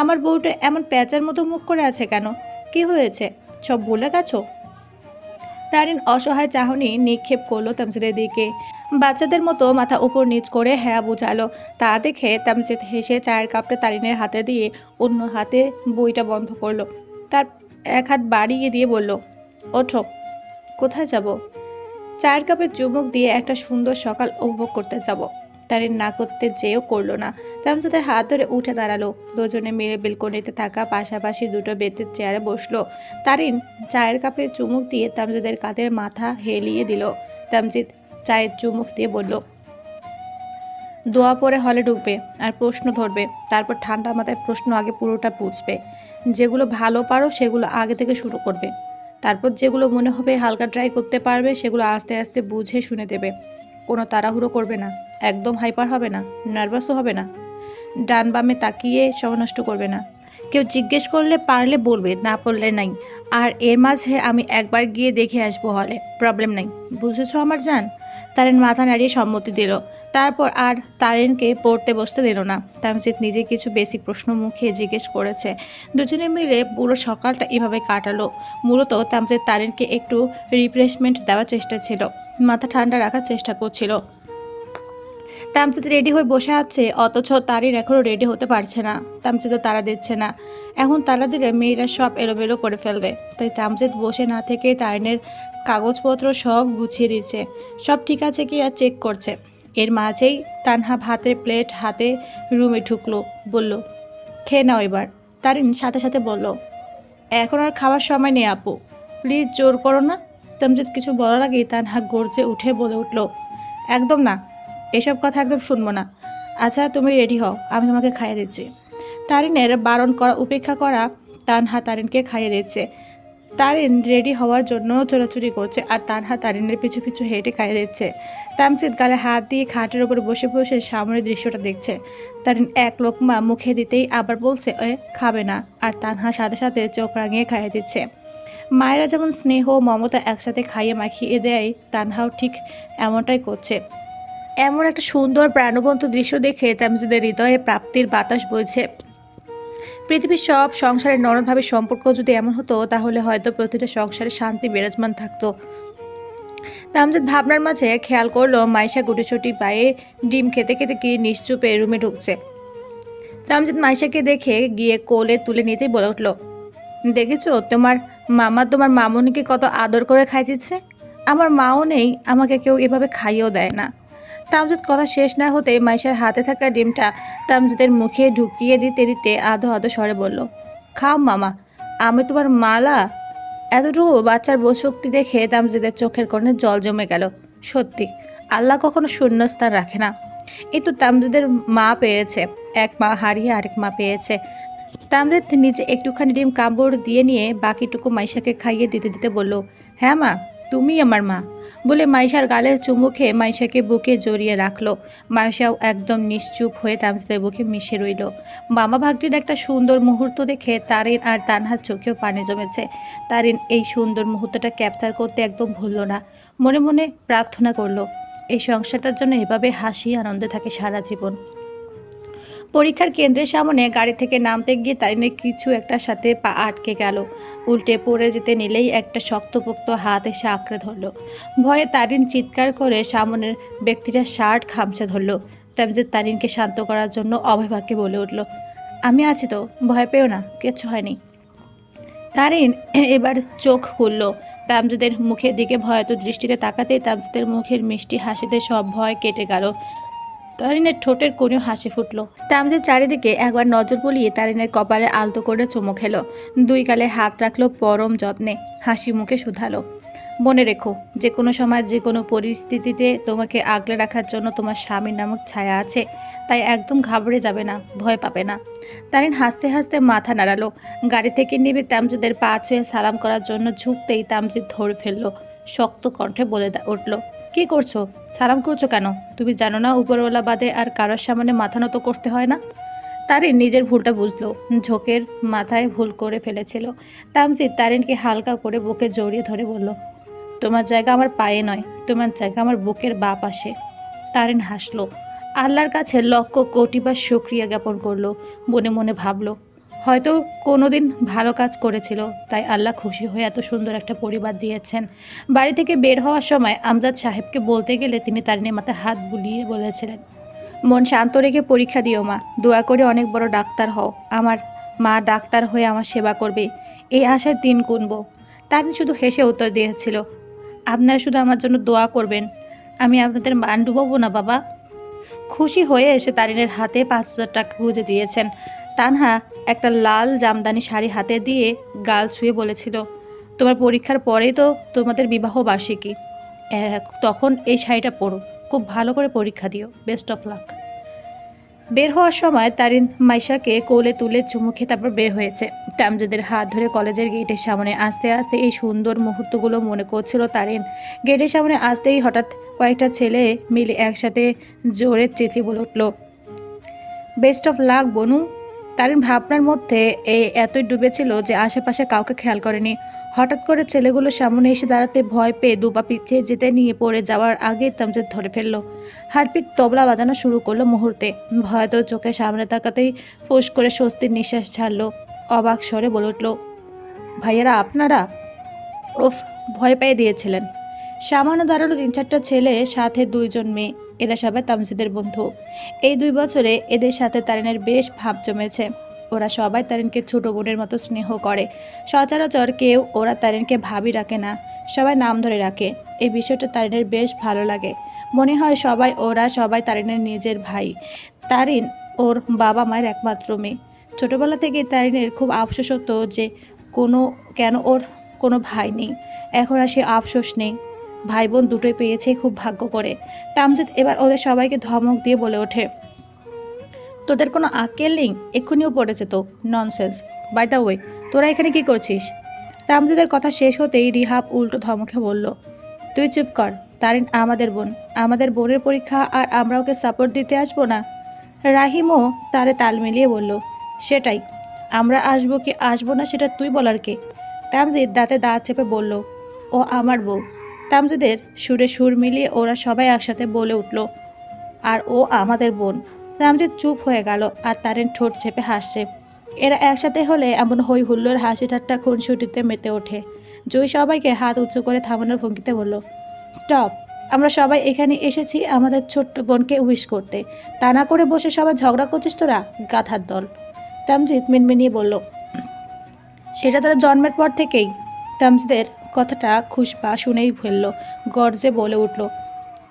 আমার বউটা এমন প্যাঁচার মতো মুখ করে আছে কেন? কি হয়েছে? সব ভুলে গেছো? তারিন অসহায় চাহনি নিক্ষেপ করলো তামজিদের দিকে। বাচ্চাদের মতো মাথা উপর নিচ করে হ্যাঁ বুঝালো। তা দেখে তামজিদ হেসে চায়ের কাপটা তারিনের হাতে দিয়ে অন্য হাতে বইটা বন্ধ করলো। তার এক হাত বাড়িয়ে দিয়ে বলল, ওঠো। কোথায় যাব? চায়ের কাপে চুমুক দিয়ে একটা সুন্দর সকাল উপভোগ করতে যাব। তারিন না করতে চেয়েও করলো না। তামজিদের হাত ধরে উঠে দাঁড়ালো। দুজনে মিলে বেলকনিতে থাকা পাশাপাশি দুটো বেতের চেয়ারে বসলো। তারিন চায়ের কাপে চুমুক দিয়ে তামজিদের কাঁধে মাথা হেলিয়ে দিল। তামজিদ চায়ের চুমুক দিয়ে বলল, দোয়া পরে হলে ঢুকবে আর প্রশ্ন ধরবে। তারপর ঠান্ডা মাথায় প্রশ্ন আগে পুরোটা বুঝবে। যেগুলো ভালো পারো সেগুলো আগে থেকে শুরু করবে। তারপর যেগুলো মনে হবে হালকা ট্রাই করতে পারবে সেগুলো আস্তে আস্তে বুঝে শুনে দেবে। কোনো তাড়াহুড়ো করবে না, একদম হাইপার হবে না, নার্ভাসও হবে না, ডান বামে তাকিয়ে সময় নষ্ট করবে না। কেউ জিজ্ঞেস করলে পারলে বলবে, না পড়লে নাই। আর এর মাঝে আমি একবার গিয়ে দেখে আসবো হলে, প্রবলেম নাই। বুঝেছো আমার জান? তারিন মাথা নাড়িয়ে সম্মতি দিল। তারপর আর তারিনকে পড়তে বসতে দিল না। তামজিদ নিজে কিছু বেসিক প্রশ্ন মুখে জিজ্ঞেস করেছে। দুজনে মিলে পুরো সকালটা এভাবে কাটালো। মূলত তামজিদ তারিনকে একটু রিফ্রেশমেন্ট দেওয়ার চেষ্টা ছিল, মাথা ঠান্ডা রাখার চেষ্টা করছিল। তামজিদ রেডি হয়ে বসে আছে, অথচ তারিন এখনও রেডি হতে পারছে না। তামজিদও তাড়া দিচ্ছে না। এখন তাড়া দিলে মেয়েরা সব এলোমেলো করে ফেলবে। তাই তামজিদ বসে না থেকে তারিনের কাগজপত্র সব গুছিয়ে দিচ্ছে। সব ঠিক আছে কি আর চেক করছে। এর মাঝেই তানহা ভাতের প্লেট হাতে রুমে ঢুকলো। বলল, খেয়ে নাও এবার। তারিন সাথে সাথে বলল, এখন আর খাওয়ার সময় নেই আপু, প্লিজ জোর করো না। তামজিদ কিছু বলার আগেই তানহা গর্জে উঠে বলে উঠল, একদম না, এসব কথা একদম শুনবো না। আচ্ছা তুমি রেডি হও, আমি তোমাকে খাইয়ে দিচ্ছি। তারিনের বারণ করা উপেক্ষা করা তানহা তারিনকে খাইয়ে দিচ্ছে। তারিন রেডি হওয়ার জন্য চোরাচুরি করছে আর তানহা তারিনের পিছু পিছু হেঁটে খাইয়ে দিচ্ছে। তামজিদ গালে হাত দিয়ে খাটের উপর বসে বসে সামনের দৃশ্যটা দেখছে। তারিন এক লোকমা মুখে দিতেই আবার বলছে খাবে না, আর তানহা সাথে সাথে চোখ রাঙিয়ে খাইয়ে দিচ্ছে। মায়েরা যেমন স্নেহ মমতা একসাথে খাইয়ে মাখিয়ে দেয়, তানহাও ঠিক এমনটাই করছে। এমন একটা সুন্দর প্রাণবন্ত দৃশ্য দেখে তামজিদের হৃদয়ে প্রাপ্তির বাতাস বইছে। পৃথিবীর সব সংসারের নরমভাবে সম্পর্ক যদি এমন হতো, তাহলে হয়তো প্রতিটা সংসারে শান্তি বিরাজমান থাকতো। তামজিদ ভাবনার মাঝে খেয়াল করলো মাইশা গুটিসুটি পায়ে ডিম খেতে খেতে গিয়ে নিশ্চুপে রুমে ঢুকছে। তামজিদ মাইশাকে দেখে গিয়ে কোলে তুলে নিতেই বলে উঠল, দেখেছো তোমার মামা তোমার মামুনিকে কত আদর করে খাইয়েছে। আমার মাও নেই, আমাকে কেউ এভাবে খাইয়েও দেয় না। তামজিদ কথা শেষ না হতে মাইশার হাতে থাকা ডিমটা তামজিদের মুখে ঢুকিয়ে দিতে দিতে আধো আধো স্বরে বলল, খাও মামা, আমি তোমার মালা। এতটুকু বাচ্চার বোধশক্তি দেখে তামজিদের চোখের কোণে জল জমে গেল। সত্যি আল্লাহ কখনো শূন্যস্থান রাখে না। এই তো তামজিদের মা পেয়েছে, এক মা হারিয়ে আরেক মা পেয়েছে। তামজিদ নিজে একটুখানি ডিম কামড় দিয়ে নিয়ে বাকিটুকু মাইশাকে খাইয়ে দিতে দিতে বলল, হ্যাঁ মা, তুমি আমার মা। বলে মাইশার গালে চুমু খেয়ে মাইশাকে বুকে জড়িয়ে রাখলো। মাইশাও একদম নিশ্চুপ হয়ে তামজিদের বুকে মিশে রইল। মামা ভাগ্নির একটা সুন্দর মুহূর্ত দেখে তারিন আর তানহার চোখেও পানি জমেছে। তারিন এই সুন্দর মুহূর্তটা ক্যাপচার করতে একদম ভুলল না। মনে মনে প্রার্থনা করলো, এই সংসারটার জন্য এভাবে হাসি আনন্দে থাকে সারা জীবন। পরীক্ষার কেন্দ্রের সামনে গাড়ি থেকে নামতে গিয়ে তারিনের কিছু একটার সাথে পা আটকে গেল। উল্টে পড়ে যেতে নিলেই একটা শক্তপোক্ত হাত এসে আঁকড়ে ধরল। ভয়ে তারিন চিৎকার করে সামনের ব্যক্তিটার শার্ট খামচে ধরল। তামজিদ তারিনকে শান্ত করার জন্য অভয়ভাগ্যে বলে উঠল, আমি আছি তো, ভয় পেও না, কিচ্ছু হয়নি। তারিন এবার চোখ খুলল। তামজিদের মুখের দিকে ভয়াত দৃষ্টিতে তাকাতেই তামজিদের মুখের মিষ্টি হাসিতে সব ভয় কেটে গেল। তারিনের ঠোঁটের কোণেও হাসি ফুটল। তামজিদ চারিদিকে একবার নজর বুলিয়ে তারিনের কপালে আলতো করে চুমু খেলো। দুই গালে হাত রাখলো পরম যত্নে, হাসি মুখে শুধালো, মনে রেখো, যে কোনো সময় যে কোনো পরিস্থিতিতে তোমাকে আগলে রাখার জন্য তোমার স্বামী নামক ছায়া আছে। তাই একদম ঘাবড়ে যাবে না, ভয় পাবে না। তারিন হাসতে হাসতে মাথা নাড়ালো। গাড়ি থেকে নেমে তামজিদের পা ছুঁয়ে সালাম করার জন্য ঝুঁকতেই তামজিদ ধরে ফেললো। শক্ত কণ্ঠে বলে উঠল, কি করছো? সালাম করছো কেন? তুমি জানো না উপরওয়ালা বাদে আর কারোর সামনে মাথা নত করতে হয় না? তারিন নিজের ভুলটা বুঝলো, ঝোঁকের মাথায় ভুল করে ফেলেছিল। তামজিদ তারিনকে হালকা করে বুকে জড়িয়ে ধরে বলল, তোমার জায়গা আমার পায়ে নয়, তোমার জায়গা আমার বুকের বাঁ পাশে। তারিন হাসলো। আল্লাহর কাছে লক্ষ কোটিবার শুকরিয়া জ্ঞাপন করলো। মনে মনে ভাবলো, হয়তো কোনোদিন ভালো কাজ করেছিল, তাই আল্লাহ খুশি হয়ে এত সুন্দর একটা পরিবার দিয়েছেন। বাড়ি থেকে বের হওয়ার সময় আমজাদ সাহেবকে বলতে গেলে তিনি তারিনের মাথায় হাত বুলিয়ে বলেছিলেন, মন শান্ত রেখে পরীক্ষা দিও মা, দোয়া করে অনেক বড় ডাক্তার হও, আমার মা ডাক্তার হয়ে আমার সেবা করবে, এই আশায় দিন গুনব। তারিন শুধু হেসে উত্তর দিয়েছিল, আপনারা শুধু আমার জন্য দোয়া করবেন, আমি আপনাদের মান ডুবাবো না বাবা। খুশি হয়ে এসে তারিনের হাতে 5,000 টাকা গুঁজে দিয়েছেন। তানহা একটা লাল জামদানি শাড়ি হাতে দিয়ে গাল ছুঁয়ে বলেছিল, তোমার পরীক্ষার পরেই তো তোমাদের বিবাহ বার্ষিকী, তখন এই শাড়িটা পরো, খুব ভালো করে পরীক্ষা দিও, বেস্ট অফ লাক। বের হওয়ার সময় তারিন মাইশাকে কোলে তুলে চুমু খেয়ে তারপর বের হয়েছে। তামজিদের হাত ধরে কলেজের গেটের সামনে আসতে আসতে এই সুন্দর মুহূর্তগুলো মনে করছিল তারিন। গেটের সামনে আসতেই হঠাৎ কয়েকটা ছেলে মিলে একসাথে জোরে চেঁচিয়ে বলে উঠল, বেস্ট অফ লাক বনু। তারিন ভাবনার মধ্যে এতই ডুবেছিল যে আশেপাশে কাউকে খেয়াল করেনি। হঠাৎ করে ছেলেগুলো সামনে এসে দাঁড়াতে ভয় পেয়ে দুপা পিছিয়ে যেতে নিয়ে পড়ে যাওয়ার আগে তামজিদ ধরে ফেললো। হার্টবিট তবলা বাজানো শুরু করলো মুহূর্তে। ভয় তো চোখে সামনে তাকাতেই ফুস করে স্বস্তির নিঃশ্বাস ছাড়লো। অবাক স্বরে বলে উঠল, ভাইয়েরা আপনারা? ওফ, ভয় পেয়ে দিয়েছিলেন। সামান্য দাঁড়ালো 3-4টা ছেলে, সাথে 2জন মেয়ে। এরা সবাই তামজিদের বন্ধু। এই 2 বছরে এদের সাথে তারিনের বেশ ভাব জমেছে। ওরা সবাই তারিনকে ছোট বোনের মতো স্নেহ করে। সচরাচর কেউ ওরা তারিনকে ভাবি রাখে না, সবাই নাম ধরে রাখে। এই বিষয়টা তারিনের বেশ ভালো লাগে। মনে হয় ওরা সবাই তারিনের নিজের ভাই। তারিন ওর বাবা মায়ের একমাত্র মেয়ে। ছোটবেলা থেকে তারিনের খুব আফসোস হতো যে কেন ওর কোনো ভাই নেই। এখন আর সে আফসোস নেই, ভাই বোন দুটোই পেয়েছে খুব ভাগ্য করে। তামজিদ এবার ওদের সবাইকে ধমক দিয়ে বলে ওঠে, তোদের কোনো আক্কেল নেই? এক্ষুনিও পড়েছে তো, ননসেন্স। বাই দ্য ওয়ে, তোরা এখানে কি করছিস? তামজিদের কথা শেষ হতেই রিহাব উল্টো ধমকে বলল, তুই চুপ কর, তারিন আমাদের বোন, আমাদের বোনের পরীক্ষা আর আমরা ওকে সাপোর্ট দিতে আসবো না? রাহিমও তারে তাল মিলিয়ে বলল, সেটাই, আমরা আসবো কি আসবো না সেটা তুই বলার কে? তামজিদ দাঁতে দাঁত চেপে বলল, ও আমার বউ। তামজিদের সুরে সুর মিলিয়ে ওরা সবাই একসাথে বলে উঠল, আর ও আমাদের বোন। তামজিদ চুপ হয়ে গেল আর তারিন ঠোঁট চেপে হাসছে। এরা একসাথে হলে এমন হই হুল্লোর হাসি ঠাট্টা খুনসুটিতে মেতে ওঠে। জয় সবাইকে হাত উঁচু করে থামানোর ভঙ্গিতে বলল, স্টপ, আমরা সবাই এখানে এসেছি আমাদের ছোট্ট বোনকে উইশ করতে, তা না করে বসে সবাই ঝগড়া করছিস তোরা, গাধার দল। তামজিদ মিনমিনিয়ে বলল, সেটা তারা জন্মের পর থেকেই। তামজিদের কথাটা খুশবা শুনেই ফেলল, গর্জে বলে উঠল,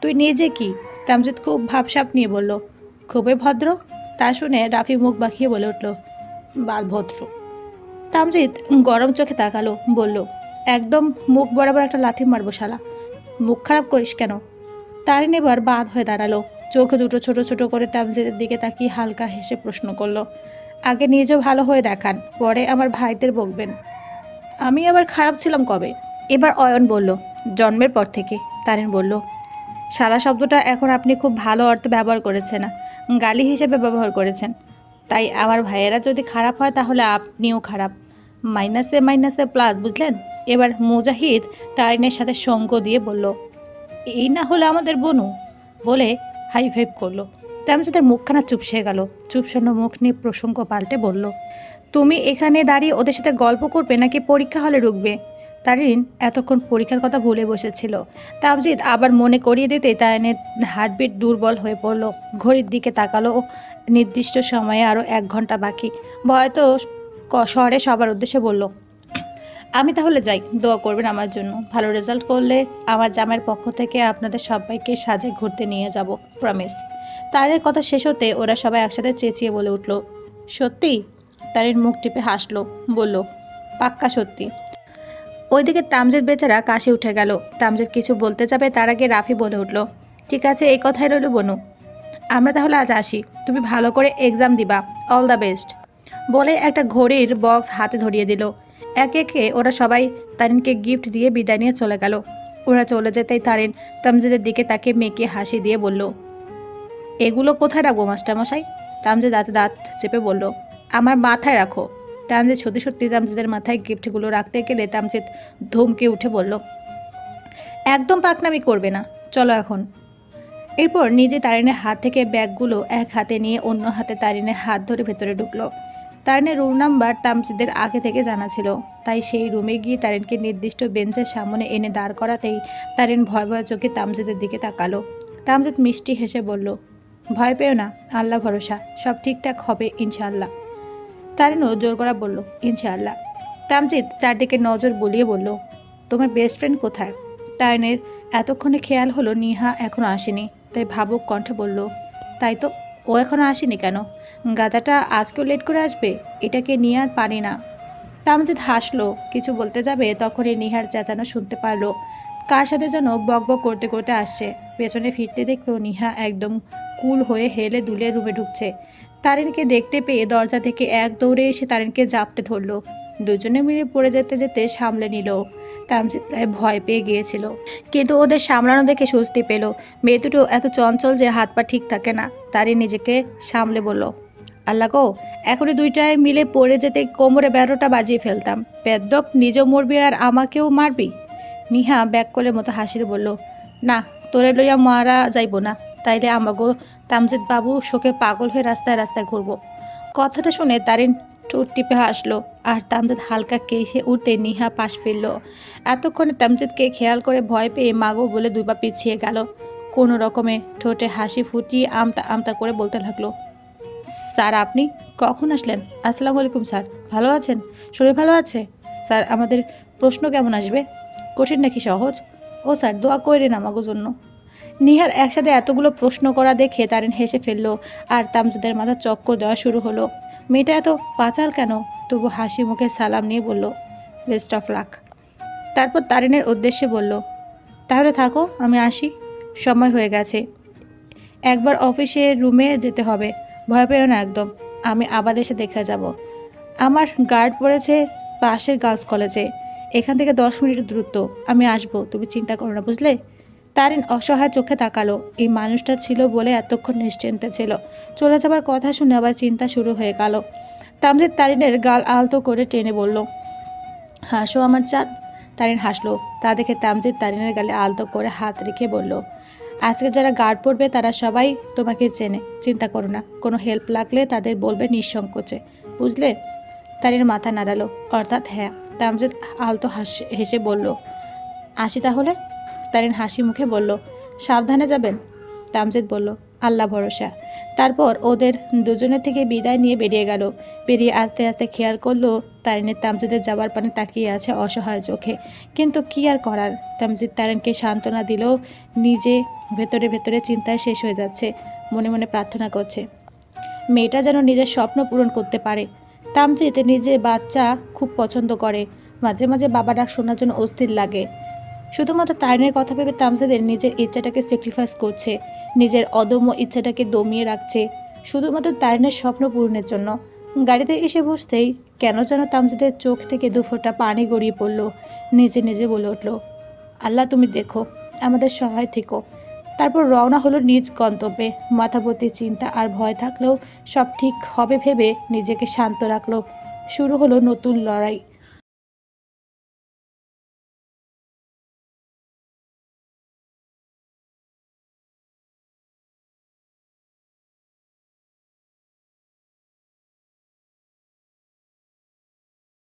তুই নিজে কি? তামজিদ খুব ভাবসাব নিয়ে বলল, খুবই ভদ্র। তা শুনে রাফি মুখ বাঁকিয়ে বলে উঠল, বালভদ্র। তামজিদ গরম চোখে তাকালো, বলল, একদম মুখ বরাবর একটা লাথি মারবো শালা। মুখ খারাপ করিস কেন? তারিন এবার বাদ হয়ে দাঁড়ালো, চোখ দুটো ছোট ছোট করে তামজিদের দিকে তাকিয়ে হালকা হেসে প্রশ্ন করলো, আগে নিজেও ভালো হয়ে দেখান, পরে আমার ভাইদের বকবেন। আমি আবার খারাপ ছিলাম কবে? এবার অয়ন বলল, জন্মের পর থেকে। তারিন বলল, শালা শব্দটা এখন আপনি খুব ভালো অর্থে ব্যবহার করেছেন না, গালি হিসেবে ব্যবহার করেছেন। তাই আমার ভাইয়েরা যদি খারাপ হয় তাহলে আপনিও খারাপ, মাইনাসে মাইনাসে প্লাস, বুঝলেন? এবার মুজাহিদ তারিনের সাথে সঙ্গ দিয়ে বলল, এই না হলে আমাদের বনু, বলে হাই ফাইভ করলো। তামজিদের মুখখানা চুপসে গেল। চুপসান্ন মুখ নিয়ে প্রসঙ্গ পাল্টে বলল, তুমি এখানে দাঁড়িয়ে ওদের সাথে গল্প করবে নাকি পরীক্ষা হলে ঢুকবে? তারিন এতক্ষণ পরীক্ষার কথা ভুলে বসেছিল। তামজিদ আবার মনে করিয়ে দিতে তারিনের হার্টবিট দুর্বল হয়ে পড়ল। ঘড়ির দিকে তাকালো, নির্দিষ্ট সময়ে আরও 1 ঘন্টা বাকি। ভয়তো শহরে সবার উদ্দেশ্যে বলল, আমি তাহলে যাই, দোয়া করবেন আমার জন্য। ভালো রেজাল্ট করলে আমার জামাইয়ের পক্ষ থেকে আপনাদের সবাইকে সাজে ঘুরতে নিয়ে যাব, প্রমিস। তারের কথা শেষ হতে ওরা সবাই একসাথে চেঁচিয়ে বলে উঠল, সত্যি? তারিন মুখ টিপে হাসলো, বলল, পাক্কা সত্যি। ওইদিকে তামজিদ বেচারা কাশি উঠে গেল। তামজিদ কিছু বলতে যাবে তার আগে রাফি বলে উঠল, ঠিক আছে, এই কথাই রইল বনু, আমরা তাহলে আজ আসি, তুমি ভালো করে এক্সাম দিবা, অল দ্য বেস্ট। বলে একটা ঘড়ির বক্স হাতে ধরিয়ে দিল। একে একে ওরা সবাই তারিনকে গিফট দিয়ে বিদায় নিয়ে চলে গেল। ওরা চলে যেতেই তারিন তামজিদের দিকে তাকে মেকে হাসি দিয়ে বলল, এগুলো কোথায় রাখবো মাস্টারমশাই? তামজিদ দাঁতে দাঁত চেপে বলল, আমার মাথায় রাখো। তামজিদ সত্যি সত্যি তামজিদের মাথায় গিফটগুলো রাখতে গেলে তামজিদ ধমকে উঠে বলল, একদম পাকনামি করবে না, চলো এখন। এরপর নিজে তারিনের হাত থেকে ব্যাগগুলো এক হাতে নিয়ে অন্য হাতে তারিনের হাত ধরে ভেতরে ঢুকলো। তারিনের রুম নাম্বার তামজিদের আগে থেকে জানা ছিল, তাই সেই রুমে গিয়ে তারিনকে নির্দিষ্ট বেঞ্চের সামনে এনে দাঁড় করাতেই তারিন ভয় ভয় চোখে তামজিদের দিকে তাকালো। তামজিদ মিষ্টি হেসে বলল, ভয় পেও না, আল্লাহ ভরসা, সব ঠিকঠাক হবে ইনশাআল্লাহ। তারিনও জোর করা বলল, ইনশাআল্লাহ। তামজিদ চারদিকে নজর বুলিয়ে বলল, তোমার বেস্ট ফ্রেন্ড কোথায়? তারিনের এতক্ষণে খেয়াল হলো নিহা এখনও আসেনি, তাই ভাবুক কণ্ঠে বলল, তাই তো, ও এখনও আসেনি কেন? গাদাটা আজকেও লেট করে আসবে, এটাকে নিয়ে আর পারি না। তামজিদ হাসলো, কিছু বলতে যাবে তখনই নিহার চেঁচানো শুনতে পারলো, কার সাথে যেন বকবক করতে করতে আসছে। পেছনে ফিরতে দেখলো নিহা একদম কুল হয়ে হেলে দুলে রুমে ঢুকছে। তারিনকে দেখতে পেয়ে দরজা থেকে এক দৌড়ে এসে তারিনকে জাপটে ধরলো। দুজনে মিলে পড়ে যেতে যেতে সামলে নিল। তামজিদ প্রায় ভয় পেয়ে গিয়েছিল, কিন্তু ওদের সামলানো দেখে স্বস্তি পেল। মেয়ে দুটো এত চঞ্চল যে হাত পা ঠিক থাকে না। তারিন নিজেকে সামলে বলল, আল্লাহ গো, এখনই দুইটায় মিলে পড়ে যেতে কোমরে 12টা বাজিয়ে ফেলতাম। বেদ্যপ নিজেও মরবি আর আমাকেও মারবি। নিহা ব্যাককলের মতো হাসিতে বলল, না, তোরে লইয়া মারা যাইব না, তাইলে আমাগো তামজিদ বাবু শোকে পাগল হয়ে রাস্তায় রাস্তায় ঘুরবো। কথাটা শুনে তারিন ঠোঁট টিপে হাসলো, আর তামজিদ হালকা কেসে উঠতে নিহা পাশ ফিরল। এতক্ষণে তামজিদকে খেয়াল করে ভয় পেয়ে মাগো বলে 2 পা পিছিয়ে গেল। কোনো রকমে ঠোঁটে হাসি ফুটিয়ে আমতা আমতা করে বলতে লাগলো, স্যার আপনি কখন আসলেন? আসসালামু আলাইকুম স্যার, ভালো আছেন? শরীর ভালো আছে? স্যার আমাদের প্রশ্ন কেমন আসবে, কঠিন নাকি সহজ? ও স্যার দোয়া কইরেন আমাগো জন্য। নিহার একসাথে এতগুলো প্রশ্ন করা দেখে তারিন হেসে ফেলল, আর তামজিদের মাথা চক্কর দেওয়া শুরু হলো। মেয়েটা এত পাচাল কেন? তবু হাসি মুখে সালাম নিয়ে বলল, বেস্ট অফ লাক। তারপর তারিনের উদ্দেশ্যে বলল, তাহলে থাকো, আমি আসি, সময় হয়ে গেছে, একবার অফিসে রুমে যেতে হবে। ভয় পেও না একদম, আমি আবার এসে দেখে যাব। আমার গার্ড পড়েছে পাশের গার্লস কলেজে, এখান থেকে 10 মিনিটের দূরত্ব। আমি আসবো, তুমি চিন্তা করো না, বুঝলে? তারিন অসহায় চোখে তাকালো। এই মানুষটা ছিল বলে এতক্ষণ নিশ্চিন্তে ছিল, চলে যাবার কথা শুনে আবার চিন্তা শুরু হয়ে গেল। তামজিদ তারিনের গাল আলতো করে টেনে বলল, হাসো আমার চাঁদ। তারিন হাসলো, তা দেখে তামজিদ তারিনের গালে আলতো করে হাত রেখে বলল, আজকে যারা গার্ড পড়বে তারা সবাই তোমাকে চেনে, চিন্তা করো না, কোনো হেল্প লাগলে তাদের বলবে নিঃসংকোচে, বুঝলে? তারিন মাথা নাড়ালো, অর্থাৎ হ্যাঁ। তামজিদ আলতো হেসে বলল, আসি তাহলে? তারিন হাসি মুখে বলল, সাবধানে যাবেন। তামজিদ বলল, আল্লাহ ভরসা। তারপর ওদের দুজনের থেকে বিদায় নিয়ে বেরিয়ে গেল। বেরিয়ে আস্তে আস্তে খেয়াল করলো তারিনের তামজিদের যাবার পানে তাকিয়ে আছে অসহায় চোখে। কিন্তু কি আর করার, তামজিদ তারিনকে সান্ত্বনা দিলেও নিজে ভেতরে ভেতরে চিন্তায় শেষ হয়ে যাচ্ছে। মনে মনে প্রার্থনা করছে মেয়েটা যেন নিজের স্বপ্ন পূরণ করতে পারে। তামজিদ নিজে বাচ্চা খুব পছন্দ করে, মাঝে মাঝে বাবা ডাক শোনার জন্য অস্থির লাগে। শুধুমাত্র তারিনের কথা ভেবে তামজিদের নিজের ইচ্ছাটাকে স্যাক্রিফাইস করছে, নিজের অদম্য ইচ্ছাটাকে দমিয়ে রাখছে, শুধুমাত্র তারিনের স্বপ্ন পূরণের জন্য। গাড়িতে এসে বসতেই কেন যেন তামজিদের চোখ থেকে 2 ফোঁটা পানি গড়িয়ে পড়ল। নিজে নিজে বলে উঠল, আল্লাহ তুমি দেখো, আমাদের সহায় থেকো। তারপর রওনা হলো নিজ গন্তব্যে। মাথাভর্তি চিন্তা আর ভয় থাকলেও সব ঠিক হবে ভেবে নিজেকে শান্ত রাখলো। শুরু হলো নতুন লড়াই।